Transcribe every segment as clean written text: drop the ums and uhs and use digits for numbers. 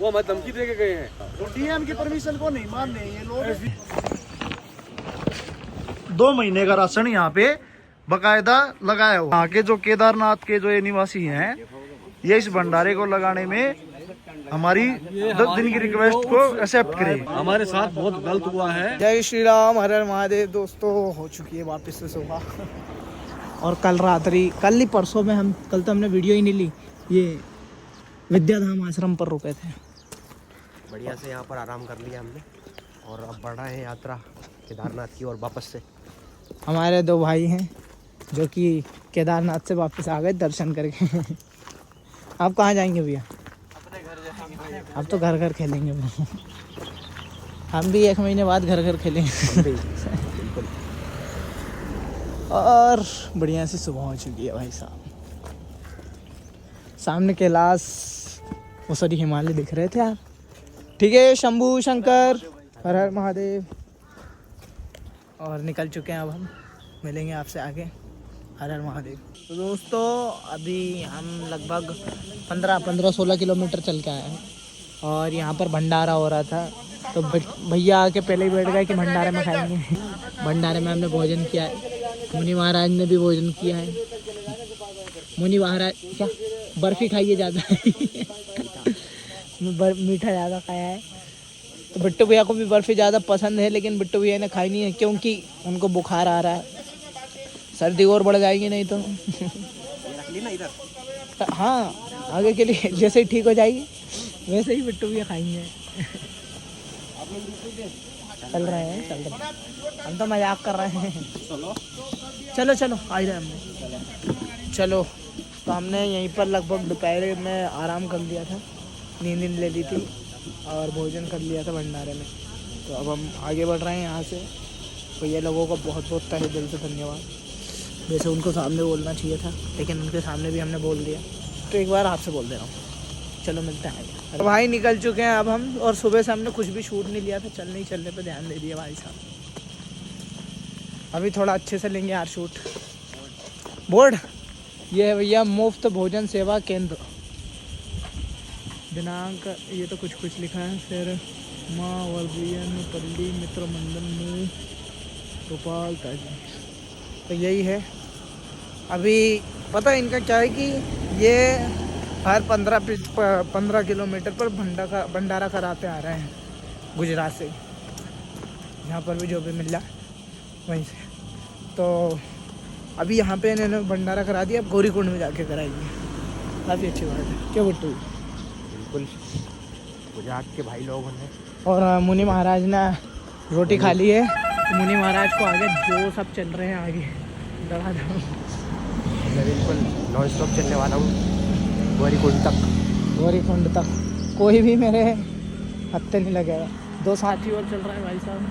वो हमें धमकी दे के गए हैं। तो डीएम की परमिशन को नहीं मान रहे ये लोग। 2 महीने का राशन यहाँ पे बकायदा लगाया हुआ। यहाँ के जो केदारनाथ के जो ये निवासी हैं, ये इस भंडारे को लगाने में हमारी 10 दिन की रिक्वेस्ट को एक्सेप्ट करें। हमारे साथ बहुत गलत हुआ है। जय श्री राम, हर हर महादेव। दोस्तों हो चुकी है वापस से सुबह, और कल रात्रि, कल ही परसों में हम, कल तो हमने वीडियो ही नहीं ली, ये विद्याधाम आश्रम पर रुके थे। बढ़िया से यहाँ पर आराम कर लिया हमने और अब बढ़ रहे हैं यात्रा केदारनाथ की ओर वापस से। हमारे 2 भाई हैं जो कि केदारनाथ से वापस आ गए दर्शन करके। आप कहाँ जाएंगे भैया? अपने घर जाएंगे। अब तो घर घर खेलेंगे भैया। हम भी 1 महीने बाद घर घर खेलेंगे। बिल्कुल। और बढ़िया से सुबह हो चुकी है भाई साहब। सामने कैलाश, वो सॉरी हिमालय दिख रहे थे यार। ठीक है, शंभू शंकर, हर हर महादेव। और निकल चुके हैं, अब हम मिलेंगे आपसे आगे। हर हर महादेव। तो दोस्तों अभी हम लगभग 15-16 किलोमीटर चल के आए हैं और यहाँ पर भंडारा हो रहा था। तो भैया आके पहले ही बैठ गए कि भंडारे में खाएंगे। भंडारे में हमने भोजन किया है, मुनि महाराज ने भी भोजन किया है। मुनि महाराज क्या बर्फ़ी खाइए ज़्यादा। मीठा ज़्यादा खाया है। तो बिट्टू भैया को भी बर्फ़ी ज़्यादा पसंद है, लेकिन बिट्टू भैया ने खाई नहीं है क्योंकि उनको बुखार आ रहा है। सर्दी और बढ़ जाएगी नहीं तो। रख ली ना इधर। हाँ, आगे के लिए जैसे ही ठीक हो जाएगी वैसे ही बिट्टू भैया खाएंगे। चल रहे हैं, हम तो मजाक कर रहे हैं। चलो चलो आ रहे हमने। चलो, तो हमने यहीं पर लगभग दोपहर में आराम कर लिया था, नींद ले ली थी और भोजन कर लिया था भंडारे में। तो अब हम आगे बढ़ रहे हैं यहाँ से। तो ये लोगों को बहुत बहुत तहे दिल से धन्यवाद। वैसे उनको सामने बोलना चाहिए था, लेकिन उनके सामने भी हमने बोल दिया, तो एक बार आपसे बोल दे रहा हूँ। चलो मिलते हैं आगे। तो भाई निकल चुके हैं अब हम, और सुबह से हमने कुछ भी शूट नहीं लिया था। चलने पे ध्यान दे दिया भाई साहब। अभी थोड़ा अच्छे से लेंगे यार शूट। बोर्ड ये है भैया, मुफ्त भोजन सेवा केंद्र। दिनांक ये तो कुछ लिखा है। फिर माँ वर्जियन पल्ली मित्र मंडल में गोपाल ताजी। तो यही है। अभी पता है इनका क्या है कि ये हर 15 किलोमीटर पर भंडारा कराते आ रहे हैं गुजरात से, यहाँ पर भी जो भी मिल रहा वहीं से। तो अभी यहाँ पे इन्होंने भंडारा करा दिया, अब गौरीकुंड में जाके कराएंगे। काफ़ी अच्छी बात है, क्या बिट्टू? बिल्कुल, गुजरात के भाई लोग हैं। और मुनि महाराज ने रोटी खा ली है। तो मुनि महाराज को आगे जो सब चल रहे हैं आगे धड़ाधड़। मैं बिल्कुल नॉन स्टॉप चलने वाला हूँ गौरीकुंड तक। कोई भी मेरे हत्थे नहीं लगेगा। 2 साथी और चल रहे हैं भाई साहब,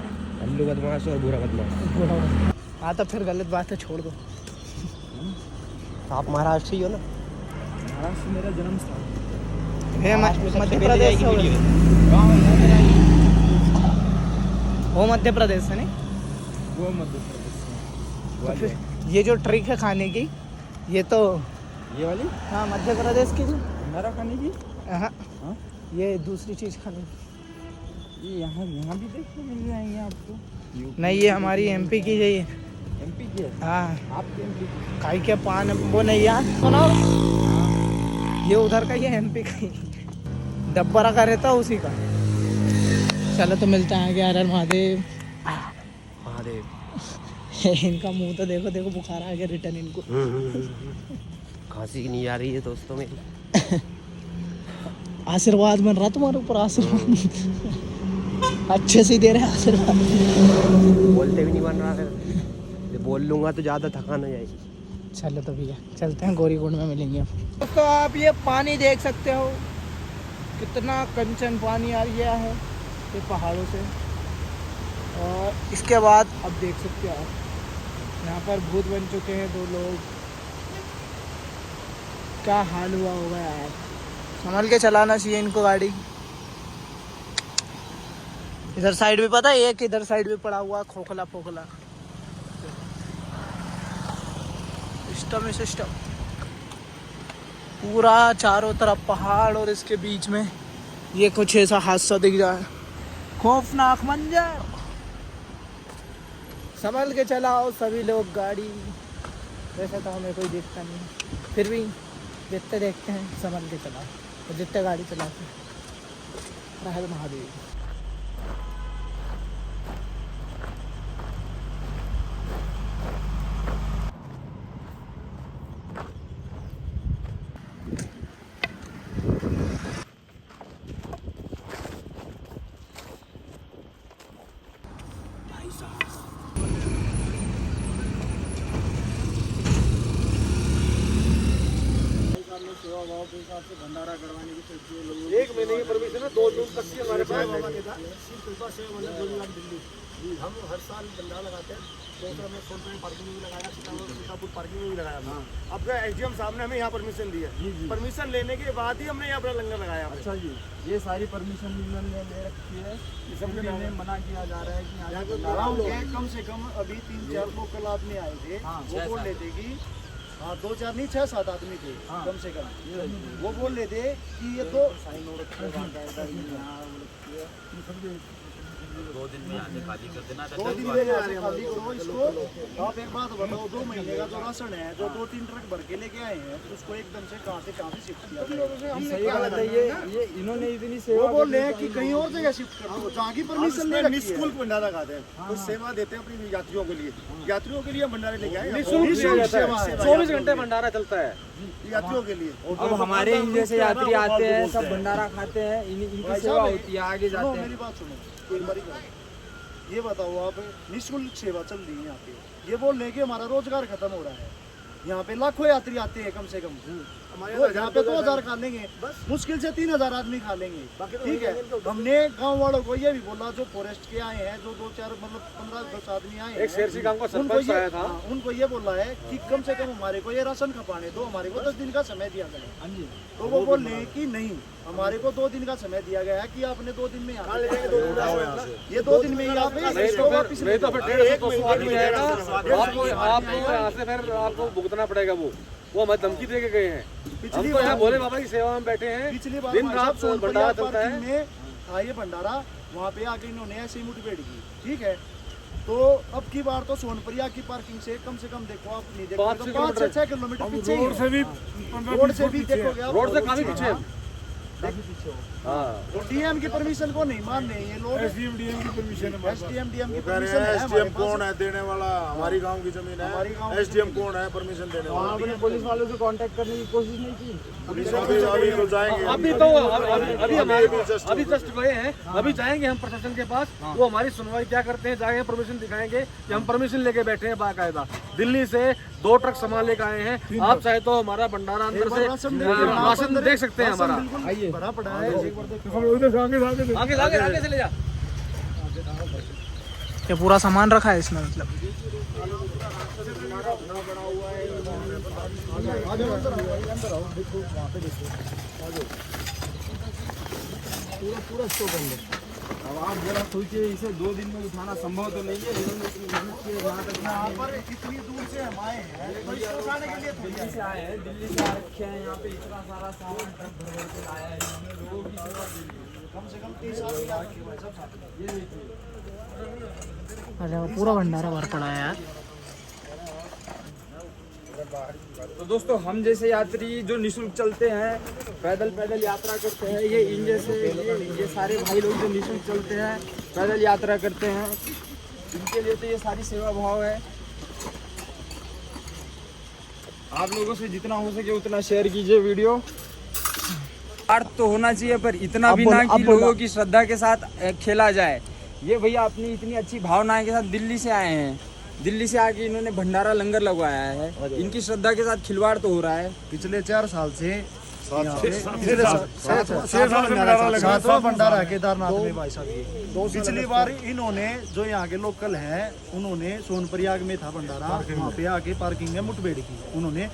अल्लू बदमाश और बुरा बदमाश। हाँ तो फिर गलत बात है, छोड़ दो। आप महाराष्ट्र से ही हो ना? महाराष्ट्र मेरा जन्म स्थान है। मध्य प्रदेश से। वो मध्य प्रदेश से नहीं, वो मध्य प्रदेश। तो फिर ये जो ट्रिक है खाने की, ये तो ये वाली हाँ मध्य प्रदेश की जो भंडारा खाने की। हाँ, हाँ? ये दूसरी चीज़ खाने की। ये यहाँ भी देखने मिल जाएंगे आपको। नहीं, ये हमारी एमपी की है। ये एमपी की है। हाँ, आपके एमपी की। खाई के पान वो नहीं यार सुनो, ये उधर का, ये एमपी का ही डब्बा रखा रहता उसी का। चलो तो मिलते हैं आगे। हर हर महादेव। महादेव। इनका मुंह तो देखो देखो, बुखार आ गया रिटर्न इनको। खांसी नहीं आ रही है दोस्तों मेरी। आशीर्वाद मिल रहा तुम्हारे ऊपर, आशीर्वाद अच्छे से दे रहे हैं आशीर्वाद। बोलते भी नहीं बन रहा है, बोल लूँगा तो ज़्यादा थकान हो जाएगी। चलो तो भैया चलते हैं, गौरीकुंड में मिलेंगे अब। दोस्तों आप ये पानी देख सकते हो, कितना कंचन पानी आ रहा है ये पहाड़ों से। और इसके बाद अब देख सकते हो आप, यहाँ पर भूत बन चुके हैं 2 लोग। क्या हाल हुआ होगा यार, संभल के चलाना चाहिए इनको गाड़ी। इधर साइड भी पता है, एक इधर साइड भी पड़ा हुआ खोखला फोखला। सिस्टम पूरा चारों तरफ पहाड़ और इसके बीच में ये कुछ ऐसा हादसा दिख रहा है, खौफनाक मंजर। संभल के चलाओ सभी लोग गाड़ी। वैसे तो हमें कोई देखता नहीं, फिर भी देखते हैं, संभल के चलाओ और जितने गाड़ी चलाते हैं। हर महादेव। भंडारा करवाने की 1 महीने की परमिशन है, 2 जून तक की हमारे पास। हम हर साल भंडारा लगाते हैं, में सोनपुर पार्किंग में भी लगाया, सीतापुर पार्किंग में भी लगाया। अब एसडीएम साहब ने हमें यहाँ परमिशन दी है, परमिशन लेने के बाद ही हमने यहाँ पर लंगर लगाया। अच्छा जी, ये सारी परमिशन इन्होंने ले रखी है, इसलिए हमें मना किया जा रहा है कि यहाँ कम से कम अभी 3-4 लोकल आदमी आए थे, वो बोल लेते कि हाँ 2-4 नहीं 6-7 आदमी थे कम से कम। वो बोल लेते कि ये तो 2 दिन में आगे खाली कर देना। 2 दिन में आगे खाली करो इसको। आप एक बात बताओ, 2 महीने का जो राशन है, जो 2-3 ट्रक भर के लेके आए हैं, उसको एकदम से कहाँ से शिफ्ट किया? सही बात है, ये इन्होंने इतनी सेवा। वो बोल रहे हैं कि कहीं और जगह शिफ्ट कर दो, जहाँ की परमिशन ले रखी है। निःशुल्क भंडारा खाते हैं, कुछ सेवा देते हैं अपनी यात्रियों के लिए। यात्रियों के लिए भंडारे लेके आए, निःशुल्क सेवा है, 24 घंटे भंडारा चलता है यात्रियों के लिए। अब हमारे जैसे यात्री आते हैं, सब भंडारा खाते हैं, इनकी सेवा होती है, आगे जाते हैं। मेरी बात सुनो एक बारी। ये बताओ आप, निःशुल्क सेवा चल रही है यहाँ पे, ये बोल रहे हैं कि हमारा रोजगार खत्म हो रहा है। यहाँ पे लाखों यात्री आते हैं कम से कम, यहाँ पे 2000 खा लेंगे, मुश्किल से 3000 आदमी खा लेंगे। ठीक है, हमने गांव वालों को ये भी बोला, जो फॉरेस्ट के आए हैं, जो 2-4 मतलब 15-10 आदमी आए हैं, उनको ये बोला है कि कम से कम हमारे को ये राशन खपाने दो, हमारे को 10 दिन का समय दिया गया। तो वो बोल रहे हैं कि नहीं, हमारे को 2 दिन का समय दिया गया है कि आपने 2 दिन में ये 2 दिन में ही आप इसको वापस ले। आपको भुगतना पड़ेगा। वो हमें धमकी दे के गए हैं। हम तो यहाँ भोले बाबा की सेवा में बैठे हैं, पिछली बार दिन रात भंडारा चलता है। था ये भंडारा, वहाँ पे आके इन्होंने ऐसे ही मुठभेड़ की। ठीक है, तो अब की बार तो सोनपुरिया की पार्किंग से कम देखो आप नहीं देखो 5-6 किलोमीटर पीछे, रोड से भी देखोगे, रोड से काफी पीछे। डीएम की परमिशन को नहीं मान रहे ये लोग। एसडीएम डीएम की परमिशन है। एसडीएम कौन है देने वाला? हमारी गांव की जमीन है, एसडीएम कौन है परमिशन देने वाला? आपने पुलिस वालों से कांटेक्ट करने की कोशिश नहीं की? अभी तो जाएंगे, अभी जस्ट गए हैं, अभी जाएंगे हम प्रशासन के पास। वो हमारी सुनवाई क्या करते हैं, जाएंगे परमिशन दिखाएंगे कि हम परमिशन लेके बैठे हैं बाकायदा। दिल्ली से 2 ट्रक सामान लेके आए हैं। आप चाहे तो हमारा भंडारा अंदर से राशन देख सकते हैं हमारा। भरा पड़ा है, आगे चले जा। ये पूरा सामान रखा है इसमें, मतलब पूरा स्टॉक अंदर। अब आप जरा सोचिए, इसे 2 दिन में उठाना संभव तो नहीं है। इन्होंने इतनी मेहनत की है, यहाँ तक यहाँ पर कितनी दूर से हम आए हैं, तो इसको उठाने के लिए दिल्ली से आए हैं, दिल्ली से आ रखे हैं। यहाँ पे इतना सारा सामान ट्रक भर के लाया है, इन्होंने लोगों की सेवा के लिए। कम से कम 30 आदमी आ रखे हैं सब साथ में। ये देखिए, अरे पूरा भंडारा भर पड़ा है यार। तो दोस्तों, हम जैसे यात्री जो निःशुल्क चलते हैं, पैदल यात्रा करते हैं, ये इन जैसे ये सारे भाई लोग जो निःशुल्क चलते हैं, पैदल यात्रा करते हैं, इनके लिए तो ये सारी सेवा भाव है। आप लोगों से जितना हो सके उतना शेयर कीजिए वीडियो। अर्थ तो होना चाहिए, पर इतना भी ना कि लोगों की श्रद्धा के साथ खेला जाए। ये भैया अपनी इतनी अच्छी भावनाएं के साथ दिल्ली से आए हैं, दिल्ली से आके इन्होंने भंडारा लंगर लगवाया है। इनकी श्रद्धा के साथ खिलवाड़ तो हो रहा है। पिछले 4 साल से 7वां भंडारा केदारनाथ में भाई साहब। पिछली बार इन्होंने जो यहाँ के लोकल हैं, उन्होंने सोनप्रयाग में था भंडारा, वहाँ पे आके पार्किंग में मुठभेड़ की उन्होंने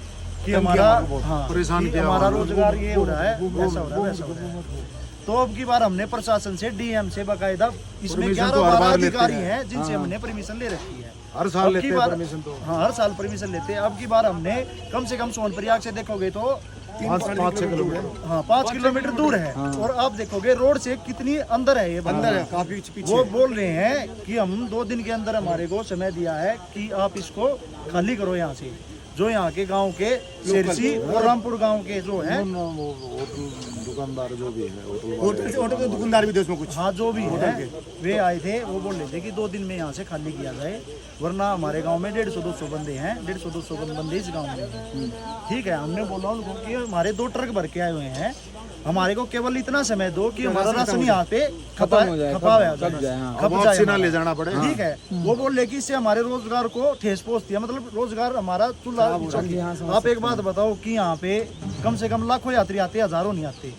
कि हमारा परेशान किया, हमारा रोजगार ये हो रहा है, ऐसा हो रहा है, वैसा हो रहा है। तो अब की बार हमने प्रशासन से, डीएम से बाकायदा, इसमें 11-12 अधिकारी हैं जिनसे हमने परमिशन ले रखी है। हर साल लेते हैं परमिशन। तो हाँ, हर साल परमिशन लेते हैं। अब की बार हमने कम से कम सोनप्रयाग से देखोगे तो 5-6 किलोमीटर। हाँ 5 किलोमीटर दूर है। और आप देखोगे रोड से कितनी अंदर है ये अंदर है, काफी पीछे। वो बोल रहे हैं कि हम 2 दिन के अंदर हमारे को समय दिया है कि आप इसको खाली करो यहाँ से। जो यहाँ के गांव के सिरसी और रामपुर गांव के जो हैं दुकानदार जो भी है, होटल के दुकानदार भी थे उसमें कुछ, हाँ जो भी है वे आए थे। वो बोल रहे थे कि 2 दिन में यहाँ से खाली किया जाए, वरना हमारे गांव में 150-200 बंदे हैं, 150-200 बंदे इस गांव में हैं। ठीक है, हमने बोला उनको कि हमारे 2 ट्रक भर के आए हुए हैं, हमारे को केवल इतना समय दो कि हमारा राशन यहाँ पे खपा ना ले जाना पड़े। ठीक है, वो बोल रहे कि इससे हमारे रोजगार को ठेस पहुंचती है, मतलब रोजगार हमारा चूल्हा। आप एक बात बताओ कि यहाँ पे कम से कम लाखों यात्री आते, हजारों नहीं आते।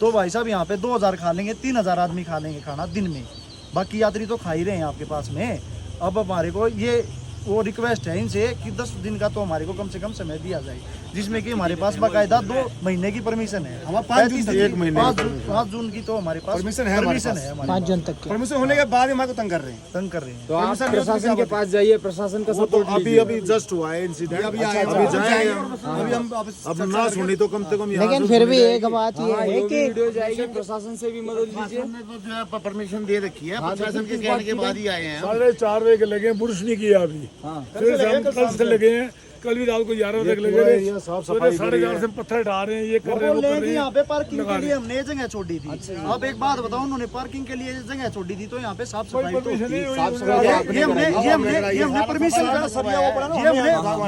तो भाई साहब यहाँ पे 2000 खा लेंगे, 3000 आदमी खा लेंगे खाना दिन में, बाकी यात्री तो खा ही रहे हैं आपके पास में। अब हमारे को ये वो रिक्वेस्ट है इनसे कि 10 दिन का तो हमारे को कम से कम समय दिया जाए, जिसमें कि हमारे पास बाकायदा 2 महीने की परमिशन है। हमारे 5 जून की तो हमारे पास परमिशन है 5 जून तक की। परमिशन होने के बाद हमारे को तंग कर रहे हैं। तो आप प्रशासन के पास जाइए, प्रशासन का सपोर्ट लीजिए। अभी जस्ट हुआ है इंसिडेंट, अभी जाएंगे अभी हम अब ना सुनी तो कम से कम। लेकिन फिर भी एक बात ये है कि वीडियो जाएगी, प्रशासन से भी मदद लीजिए। परमिशन दे रखी है, प्रशासन के कहने के बाद ही आए हैं। 4:30 बजे के लगे, पुरुष नहीं किया अभी। फिर हम कल से लगे हैं, कल भी रात को 11 बजे लगे थे। 4:30 से पत्थर ढा रहे हैं, ये कर रहे हैं, वो कर रहे हैं। यहाँ पे पार्किंग के लिए हमने जगह छोड़ी थी। आप एक बात बताओ, उन्होंने पार्किंग के लिए जगह छोड़ी थी, तो यहाँ पे साफ सफाई तो परमिशन नहीं हुई।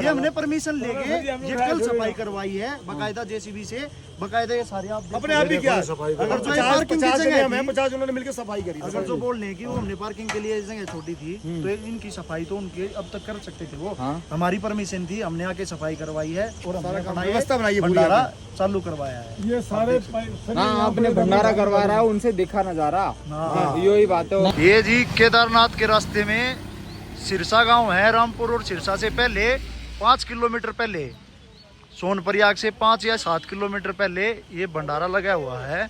ये हमने परमिशन लेके ये कल सफाई करवाई है बाकायदा जेसीबी से, बाकायदा ये सारे आप अपने आप ही क्या अगर जो पार्किंग की जगह है 50 उन्होंने मिलकर सफाई करी। अगर जो बोल रहे हैं कि वो हमने पार्किंग के लिए जगह छोड़ी थी, तो इनकी सफाई तो उनके अब तक कर सकते थे। वो हमारी परमिशन थी, हमने आके सफाई करवाई है और हमने व्यवस्था बनाई है, भंडारा चालू करवाया है। ये सारे हाँ, आपने भंडारा करवा रहा है, उनसे देखा नजारा, यही बात है। ये जी केदारनाथ के रास्ते में सिरसा गांव है, रामपुर और सिरसा से पहले 5 किलोमीटर पहले, सोनप्रयाग से 5 या 7 किलोमीटर पहले ये भंडारा लगा हुआ है।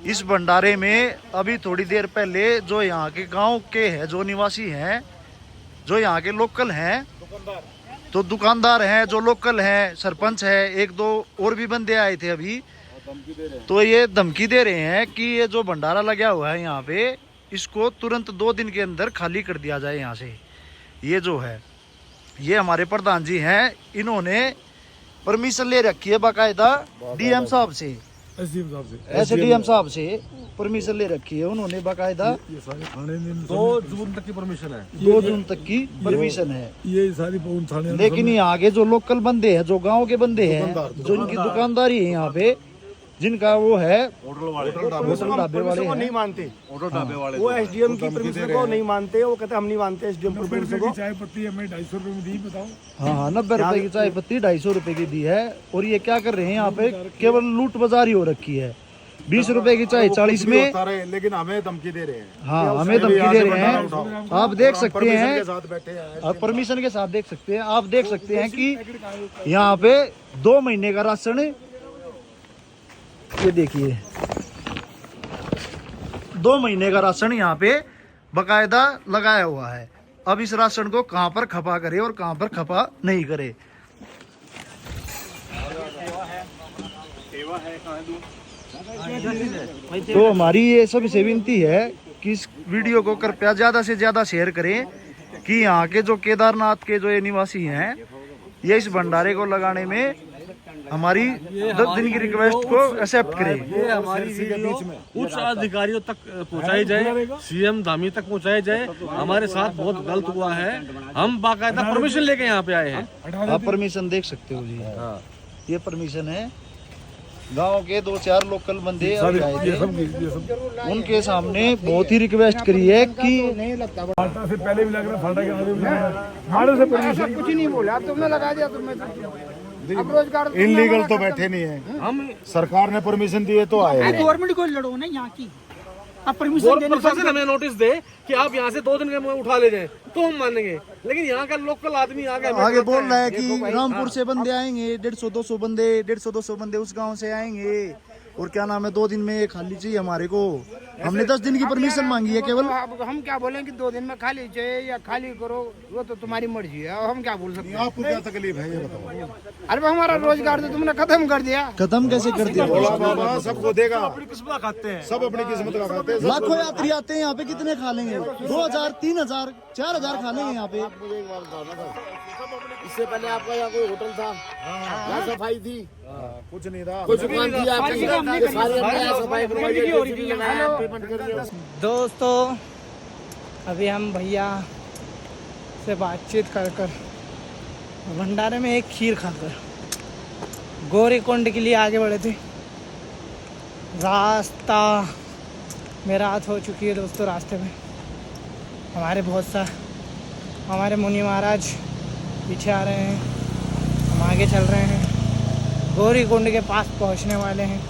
इस भंडारे में अभी थोड़ी देर पहले जो यहाँ के गांव के हैं, जो निवासी हैं, जो यहाँ के लोकल हैं, तो दुकानदार हैं, जो लोकल हैं, सरपंच है, 1-2 और भी बंदे आए थे अभी, तो ये धमकी दे रहे हैं कि ये जो भंडारा लगा हुआ है यहाँ पे, इसको तुरंत 2 दिन के अंदर खाली कर दिया जाए यहाँ से। ये जो है, ये हमारे प्रधान जी हैं, इन्होंने परमिशन ले रखी है बाकायदा डीएम साहब से, एसडीएम साहब से परमिशन ले रखी है उन्होंने बाकायदा। 2 जून तक की परमिशन है, 2 जून तक की परमिशन है। ये सारी थाने, लेकिन यहाँ के जो लोकल बंदे हैं, जो गांव के बंदे हैं, जो इनकी दुकानदारी है यहाँ पे, जिनका वो है होटल ढाबे वाले हैं, नहीं मानते, होटल ढाबे वाले वो एसडीएम की परमिशन को नहीं मानते। वो कहते हम नहीं मानते एसडीएम की परमिशन को। चाय पत्ती हमें 250 रुपए में दी, बताओ। हाँ 90 रुपए की चाय पत्ती 250 रुपए की दी है। और ये क्या कर रहे हैं यहाँ पे, केवल लूट बाजारी हो रखी है। 20 रुपए की चाय 40 में, लेकिन हमें धमकी दे रहे हैं। हाँ हमें धमकी दे रहे हैं। आप देख सकते हैं, साथ बैठे हैं और परमिशन के साथ देख सकते हैं, आप देख सकते हैं कि यहाँ पे 2 महीने का राशन, ये देखिए 2 महीने का राशन यहाँ पे बकायदा लगाया हुआ है। अब इस राशन को कहाँ पर खपा करे और कहाँ पर खपा नहीं करे। तो हमारी ये सबसे विनती है कि इस वीडियो को कृपया ज्यादा से ज्यादा शेयर करें, कि यहाँ के जो केदारनाथ के जो ये निवासी हैं, ये इस भंडारे को लगाने में हमारी 10 दिन की रिक्वेस्ट को एक्सेप्ट करें। ये हमारी वीडियो उच्च अधिकारियों तक पहुंचाई जाए, सीएम धामी तक पहुंचाई जाए। हमारे साथ बहुत गलत हुआ है, हम बाकायदा परमिशन लेके यहाँ पे आए हैं। आप परमिशन देख सकते हो जी, ये परमिशन है। गांव के 2-4 लोकल बंदे अभी आए थे, उनके सामने बहुत ही रिक्वेस्ट करी है कि फाटा से पहले भी लग रहा, फाटा के आगे भी लग रहा, फाटे से परमिशन कुछ नहीं बोला, तुमने लगा दिया, तुमने अब रोजगार इनलीगल तो बैठे नहीं है, हम सरकार ने परमिशन दी है तो आए हैं। गवर्नमेंट को लड़ो ना यहाँ की। अब परमिशन देने प्रशासन हमें नोटिस दे कि आप यहाँ से 2 दिन के में उठा ले जाएं, तो हम मानेंगे। लेकिन यहाँ का लोकल आदमी आगे बोल रहा है कि रामपुर से बंदे आएंगे, 150-200 बंदे, 150-200 बंदे उस गांव से आएंगे, और क्या नाम है 2 दिन में ये खाली चाहिए हमारे को। हमने 10 दिन की परमिशन मांगी है केवल। अब हम क्या बोलें कि 2 दिन में खाली चाहिए या खाली करो, वो तो तुम्हारी मर्जी है। अब हम क्या बोल सकते हैं? आपको क्या तकलीफ है ये बताओ। अरे भाई हमारा रोजगार तो तुमने खत्म कर दिया। खत्म कैसे कर दिया? भोला बाबा सबको देगा, अपनी किस्मत खाते हैं। सब अपनी किस्मत का खाते हैं। लाखों यात्री आते हैं यहाँ पे, कितने खा लेंगे? 2000, 3000, 4000 खा लेंगे यहाँ पे। मुझे एक बात बताना था, इससे पहले आपका यहाँ कोई होटल था, यहाँ सफाई थी, कुछ नहीं था। कुछ दुकान थी आपकी, ये सारी हमने यहाँ सफाई करवाई है, JCB लगाया, पेमेंट कर दिया। दोस्तों अभी हम भैया से बातचीत कर कर भंडारे में एक खीर खाकर गौरीकुंड के लिए आगे बढ़े थे। रास्ता में रात हो चुकी है दोस्तों। रास्ते में हमारे मुनि महाराज पीछे आ रहे हैं, हम आगे चल रहे हैं। गौरीकुंड के पास पहुंचने वाले हैं।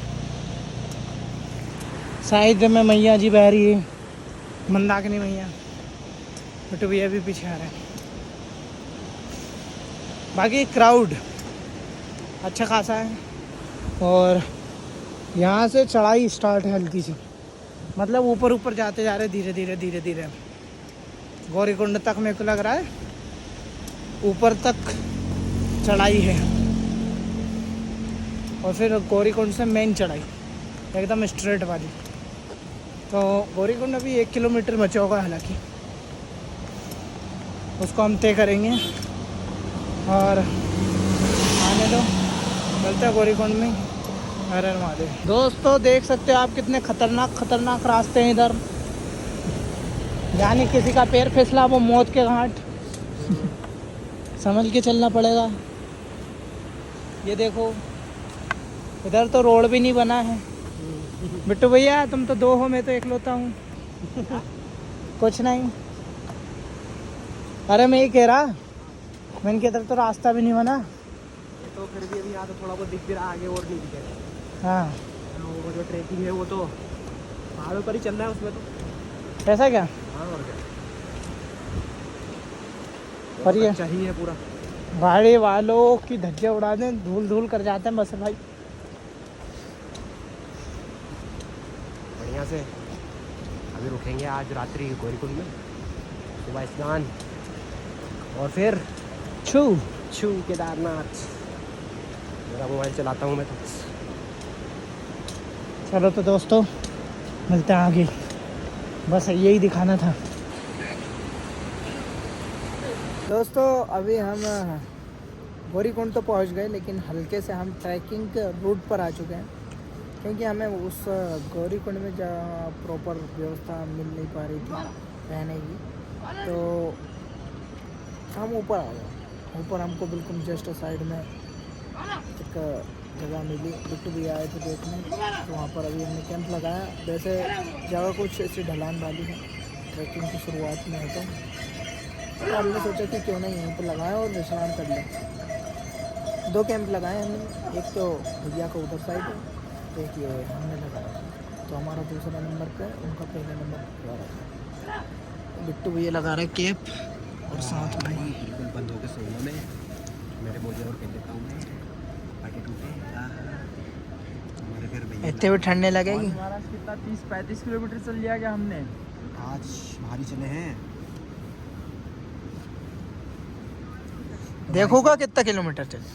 साइड में मैया जी बह रही है, मंदाकिनी मैया। बटू भैया भी पीछे आ रहे हैं। बाकी क्राउड अच्छा खासा है और यहाँ से चढ़ाई स्टार्ट है हल्की सी, मतलब ऊपर ऊपर जाते जा रहे धीरे धीरे धीरे धीरे। गौरीकुंड तक मेरे को लग रहा है ऊपर तक चढ़ाई है और फिर गौरीकुंड से मेन चढ़ाई एकदम स्ट्रेट वाली। तो गौरीकुंड अभी 1 किलोमीटर बचा होगा, हालांकि उसको हम तय करेंगे और आने दो, चलते हैं गौरीकुंड में। हर हर महादेव। दोस्तों देख सकते हो आप कितने खतरनाक रास्ते हैं इधर, यानी किसी का पैर फिसला वो मौत के घाट। संभल के चलना पड़ेगा। ये देखो इधर तो रोड भी नहीं बना है। बिट्टू भैया तुम तो 2 हो, मैं तो एकलौता हूँ। कुछ नहीं। अरे मैं ये कह रहा, मैंने के इधर तो रास्ता भी नहीं बना। तो फिर भी अभी यहाँ तो थोड़ा बहुत दिख भी रहा, आगे और नहीं दिखेगा। हाँ वो जो ट्रैकिंग है वो तो पहाड़ों पर ही चल रहा है, उसमें तो ऐसा क्या? हाँ और क्या, पर ये चाहिए पूरा। गाड़ी वालों की धज्जे उड़ा दें, धूल धूल कर जाते हैं बस भाई। बढ़िया से अभी रुकेंगे आज रात्रि गौरीकुंड में, सुबह स्नान और फिर छू केदारनाथ। मेरा मोबाइल चलाता हूँ मैं तो। चलो तो दोस्तों मिलते हैं आगे, बस यही दिखाना था। दोस्तों अभी हम गौरीकुंड तो पहुंच गए, लेकिन हल्के से हम ट्रैकिंग के रूट पर आ चुके हैं, क्योंकि हमें उस गौरीकुंड में जहाँ प्रॉपर व्यवस्था मिल नहीं पा रही थी रहने की, तो हम ऊपर आ गए। ऊपर हमको बिल्कुल जस्ट साइड में एक जगह मिली, बिट्टू भी आए थे देखने, तो वहाँ पर अभी हमने कैंप लगाया। वैसे जगह कुछ ऐसी ढलान वाली है, ट्रैकिंग की शुरुआत में है, तो हमने सोचा कि क्यों नहीं यहीं पर लगाएं और विश्राम कर लें। 2 कैंप लगाए हमने, एक तो भैया का उधर साइड है, एक ये हमने लगाया। तो हमारा दूसरा नंबर पे, उनका पहले नंबर लगा रहा है। बिट्टू भैया लगा रहे कैप और साथ में बिल्कुल बंद होकर सोना में मेरे बोझे और कर लेता हूँ मैं, बाकी टूटे हमारे फिर भैया इतने भी ठंडने लगेगी। महाराज कितना 30-35 किलोमीटर चल लिया क्या हमने? आज भारी चले हैं। देखोगा कितना किलोमीटर चले।